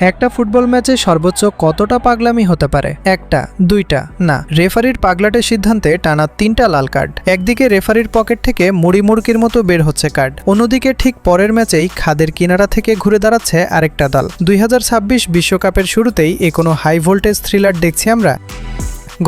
একটা ফুটবল ম্যাচে সর্বোচ্চ কতটা পাগলামি হতে পারে? একটা, দুইটা, না। রেফারির পাগলাটের সিদ্ধান্তে টানা ৩টা লাল কার্ড। একদিকে রেফারির পকেট থেকে মুড়ি মুড়কির মতো বের হচ্ছে কার্ড, অন্যদিকে ঠিক পরের ম্যাচেই খাদের কিনারা থেকে ঘুরে দাঁড়াচ্ছে আরেকটা দল। ২০২৬ বিশ্বকাপের শুরুতেই কোনো হাই ভোল্টেজ থ্রিলার দেখছি আমরা।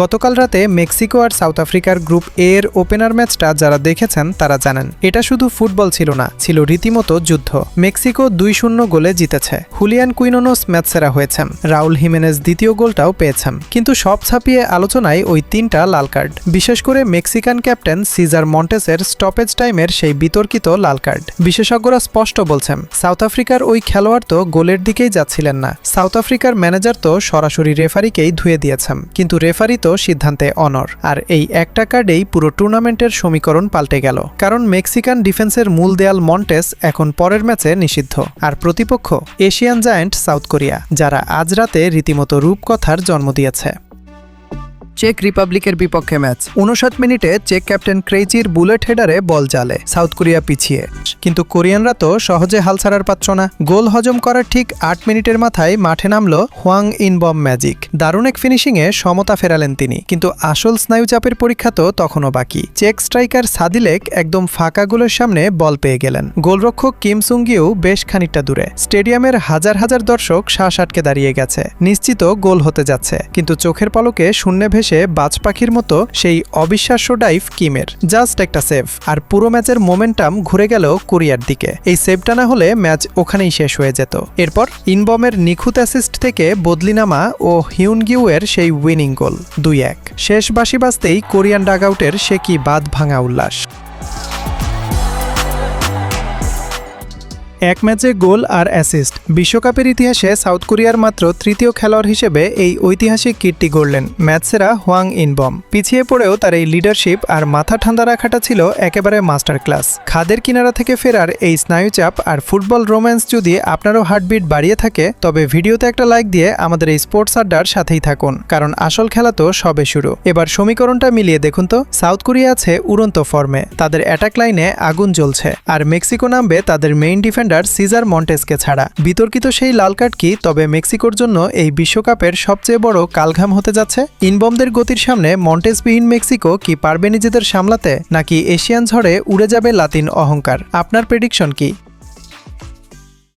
গতকাল রাতে মেক্সিকো আর সাউথ আফ্রিকার গ্রুপ এ এর ওপেনার ম্যাচটা যারা দেখেছেন তারা জানেন, এটা শুধু ফুটবল ছিল না, ছিল রীতিমতো যুদ্ধ। মেক্সিকো ২-০ গোলে জিতেছে। হুলিয়ান কুইনোনোস ম্যাচ সেরা হয়েছেন, রাউল হিমেনেজ দ্বিতীয় গোলটাও পেয়েছেন। কিন্তু সব ছাপিয়ে আলোচনায় ওই ৩টা লাল কার্ড, বিশেষ করে মেক্সিকান ক্যাপ্টেন সিজার মন্টেসের স্টপেজ টাইমের সেই বিতর্কিত লাল কার্ড। বিশেষজ্ঞরা স্পষ্ট বলছেন, সাউথ আফ্রিকার ওই খেলোয়াড় তো গোলের দিকেই যাচ্ছিলেন না। সাউথ আফ্রিকার ম্যানেজার তো সরাসরি রেফারিকেই ধুয়ে দিয়েছেন, কিন্তু রেফারি তো সিদ্ধান্তে অনর। আর এই একটা কার্ডেই পুরো টুর্নামেন্টের সমীকরণ পাল্টে গেল, কারণ মেক্সিকান ডিফেন্সের মূল দেয়াল মন্টেস এখন পরের ম্যাচে নিষিদ্ধ, আর প্রতিপক্ষ এশিয়ান জায়ান্ট সাউথ কোরিয়া, যারা আজ রাতে রীতিমতো রূপকথার জন্ম দিয়েছে। চেক রিপাবলিকের বিপক্ষে ম্যাচ। ৫৯ মিনিটে চেক ক্যাপ্টেন ক্রেইচির বুলেট হেডারে বল জালে, সাউথ কোরিয়া পিছিয়ে। কিন্তু কোরিয়ানরা তো সহজে হাল ছাড়ার পাত্র না। গোল হজম করার ঠিক ৮ মিনিটের মাথায় মাঠে নামলো হোয়াং ইনবম ম্যাজিক। দারুণ এক ফিনিশিংয়ে সমতা ফেরালেন তিনি, কিন্তু আসল স্নায়ুচাপের পরীক্ষা তো তখনও বাকি। চেক স্ট্রাইকার সাদিলেক একদম ফাঁকা গোলের সামনে বল পেয়ে গেলেন। গোলরক্ষক কিম সুঙ্গিও বেশ খানিকটা দূরে। স্টেডিয়ামের হাজার হাজার দর্শক শ্বাস আটকে দাঁড়িয়ে গেছে, নিশ্চিত গোল হতে যাচ্ছে। কিন্তু চোখের পলকে শূন্যে ভেসে বাজ পাখির মতো সেই অবিশ্বাস্য ডাইভ কিমের, জাস্ট একটা সেভ, আর পুরো ম্যাচের মোমেন্টাম ঘুরে গেল কোরিয়ার দিকে। এই সেভটা না হলে ম্যাচ ওখানেই শেষ হয়ে যেত। এরপর ইনবমের নিখুঁত অ্যাসিস্ট থেকে বদলিনামা ও হিউনগিউয়ের সেই উইনিং গোল ২-১। শেষ বাঁশি বাজতেই কোরিয়ান ডাগআউটের সে কি বাঁধ ভাঙা উল্লাস। এক ম্যাচে গোল আর অ্যাসিস্ট। বিশ্বকাপের ইতিহাসে সাউথ কোরিয়ার মাত্র তৃতীয় খেলোয়াড় হিসেবে এই ঐতিহাসিক কীর্তি গড়লেন ম্যাচ সেরা হোয়াং ইনবম। পিছিয়ে পড়েও তার এই লিডারশিপ আর মাথা ঠান্ডা রাখাটা ছিল একেবারে মাস্টার ক্লাস। খাদের কিনারা থেকে ফেরার এই স্নায়ুচাপ আর ফুটবল রোম্যান্স যদি আপনারও হার্টবিট বাড়িয়ে থাকে, তবে ভিডিওতে একটা লাইক দিয়ে আমাদের এই স্পোর্টস আড্ডার সাথেই থাকুন, কারণ আসল খেলা তো সবে শুরু। এবার সমীকরণটা মিলিয়ে দেখুন তো, সাউথ কোরিয়া আছে উড়ন্ত ফর্মে, তাদের অ্যাটাক লাইনে আগুন জ্বলছে, আর মেক্সিকো নামবে তাদের মেইন ডিফেন্ডার সিজার মন্টেসকে ছাড়া। বিতর্কিত সেই লাল কার্ড কি তবে মেক্সিকোর জন্য এই বিশ্বকাপের সবচেয়ে বড় কালঘাম হতে যাচ্ছে? ইনবমদের গতির সামনে মন্টেসবিহীন মেক্সিকো কি পারবে নিজেদের সামলাতে, নাকি এশিয়ান ঝড়ে উড়ে যাবে লাতিন অহংকার? আপনার প্রেডিকশন কি?